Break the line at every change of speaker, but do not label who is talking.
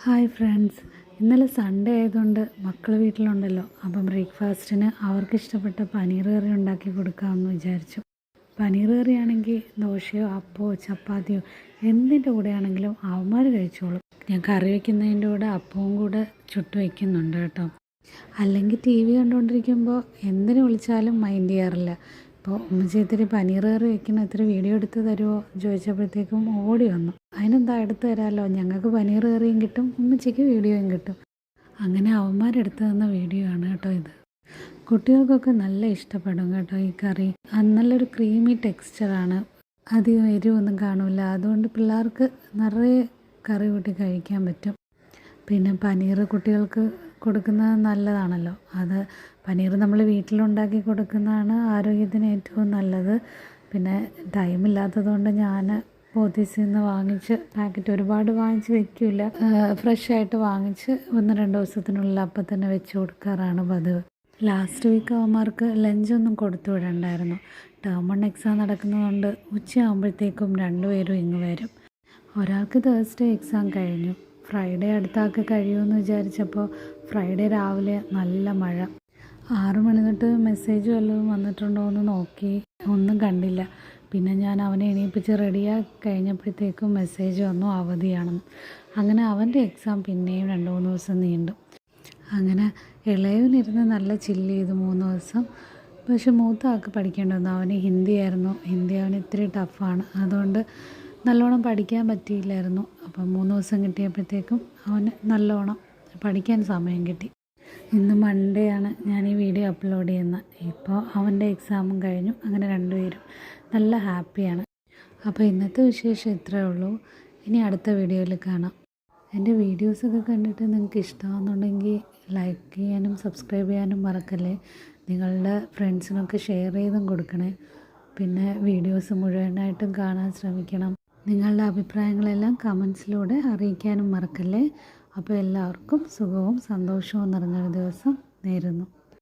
Hi friends, ഇന്നലെ Sunday ആയതുകൊണ്ട് മക്കൾ വീട്ടിലുണ്ടല്ലോ. അപ്പം ബ്രേക്ക്ഫാസ്റ്റിന് അവർക്കിഷ്ടപ്പെട്ട പനീർ കറി ഉണ്ടാക്കി കൊടുക്കാമെന്ന് വിചാരിച്ചു. പനീർ കറിയാണെങ്കിൽ ദോശയോ അപ്പമോ ചപ്പാത്തിയോ എന്തിൻ്റെ കൂടെ ആണെങ്കിലും അവന്മാർ കഴിച്ചോളും. ഞാൻ കറി വയ്ക്കുന്നതിൻ്റെ കൂടെ അപ്പവും കൂടെ ചുട്ട് വയ്ക്കുന്നുണ്ട് കേട്ടോ. അല്ലെങ്കിൽ ടി വി കണ്ടുകൊണ്ടിരിക്കുമ്പോൾ എന്തിനു വിളിച്ചാലും മൈൻഡ് ചെയ്യാറില്ല. അപ്പോൾ ഉമ്മച്ചി ഇത്തിരി പനീർ കറി വയ്ക്കുന്ന ഇത്തിരി വീഡിയോ എടുത്ത് തരുമോ ചോദിച്ചപ്പോഴത്തേക്കും ഓടി വന്നു. അതിനെന്താ എടുത്ത് തരാമല്ലോ, ഞങ്ങൾക്ക് പനീർ കറിയും കിട്ടും ഉമ്മച്ചിക്ക് വീഡിയോയും കിട്ടും. അങ്ങനെ അവന്മാരെടുത്ത് തന്ന വീഡിയോ ആണ് കേട്ടോ ഇത്. കുട്ടികൾക്കൊക്കെ നല്ല ഇഷ്ടപ്പെടും കേട്ടോ ഈ കറി. നല്ലൊരു ക്രീമി ടെക്സ്ചറാണ്, അധികം എരിവൊന്നും കാണില്ല. അതുകൊണ്ട് പിള്ളേർക്ക് നിറയെ കറി കൂട്ടി കഴിക്കാൻ പറ്റും. പിന്നെ പനീർ കുട്ടികൾക്ക് കൊടുക്കുന്നത് നല്ലതാണല്ലോ. അത് പനീർ നമ്മൾ വീട്ടിലുണ്ടാക്കി കൊടുക്കുന്നതാണ് ആരോഗ്യത്തിന് ഏറ്റവും നല്ലത്. പിന്നെ ടൈമില്ലാത്തത് കൊണ്ട് ഞാൻ പോത്തീസിൽ നിന്ന് വാങ്ങിച്ച് പാക്കറ്റ് ഒരുപാട് വാങ്ങിച്ച് വെക്കില്ല, ഫ്രഷായിട്ട് വാങ്ങിച്ച് 1-2 ദിവസത്തിനുള്ളിൽ അപ്പം തന്നെ വെച്ച് കൊടുക്കാറാണ് പതിവ്. ലാസ്റ്റ് വീക്ക് അവന്മാർക്ക് ലഞ്ചൊന്നും കൊടുത്തു വിടണ്ടായിരുന്നു. ടേം 1 എക്സാം നടക്കുന്നതുകൊണ്ട് ഉച്ചയാകുമ്പോഴത്തേക്കും 2 പേരും ഇങ്ങ് വരും. ഒരാൾക്ക് തേഴ്സ്ഡേ എക്സാം കഴിഞ്ഞു, ഫ്രൈഡേ അടുത്താൾക്ക് കഴിയുമെന്ന് വിചാരിച്ചപ്പോൾ ഫ്രൈഡേ രാവിലെ നല്ല മഴ. 6 മണി തൊട്ട് മെസ്സേജ് വല്ലതും വന്നിട്ടുണ്ടോ എന്ന് നോക്കി, ഒന്നും കണ്ടില്ല. പിന്നെ ഞാൻ അവനെ എണീപ്പിച്ച് റെഡിയാക്കി കഴിഞ്ഞപ്പോഴത്തേക്കും മെസ്സേജ് വന്നു അവധിയാണെന്ന്. അങ്ങനെ അവൻ്റെ എക്സാം പിന്നെയും 2-3 ദിവസം നീണ്ടു. അങ്ങനെ ഇളയവനിരുന്ന് നല്ല ചില്ല് ചെയ്തു 3 ദിവസം. പക്ഷെ മൂത്ത ആൾക്ക് പഠിക്കേണ്ടി വന്നു. അവന് ഹിന്ദി ആയിരുന്നു. ഹിന്ദി അവന് ഇത്തിരി ടഫാണ്, അതുകൊണ്ട് നല്ലോണം പഠിക്കാൻ പറ്റിയില്ലായിരുന്നു. അപ്പം 3 ദിവസം കിട്ടിയപ്പോഴത്തേക്കും അവന് നല്ലോണം പഠിക്കാൻ സമയം കിട്ടി. ഇന്ന് മൺഡേ ആണ് ഞാൻ ഈ വീഡിയോ അപ്ലോഡ് ചെയ്യുന്നത്. ഇപ്പോൾ അവൻ്റെ എക്സാമും കഴിഞ്ഞു. അങ്ങനെ 2 പേരും നല്ല ഹാപ്പിയാണ്. അപ്പോൾ ഇന്നത്തെ വിശേഷം ഇത്രയേ ഉള്ളൂ. ഇനി അടുത്ത വീഡിയോയിൽ കാണാം. എൻ്റെ വീഡിയോസൊക്കെ കണ്ടിട്ട് നിങ്ങൾക്ക് ഇഷ്ടമാണെന്നുണ്ടെങ്കിൽ ലൈക്ക് ചെയ്യാനും സബ്സ്ക്രൈബ് ചെയ്യാനും മറക്കല്ലേ. നിങ്ങളുടെ ഫ്രണ്ട്സിനൊക്കെ ഷെയർ ചെയ്തും കൊടുക്കണേ. പിന്നെ വീഡിയോസ് മുഴുവനായിട്ടും കാണാൻ ശ്രമിക്കണം. നിങ്ങളുടെ അഭിപ്രായങ്ങളെല്ലാം കമൻസിലൂടെ അറിയിക്കാനും മറക്കല്ലേ. അപ്പോൾ എല്ലാവർക്കും സുഖവും സന്തോഷവും നിറഞ്ഞൊരു ദിവസം നേരുന്നു.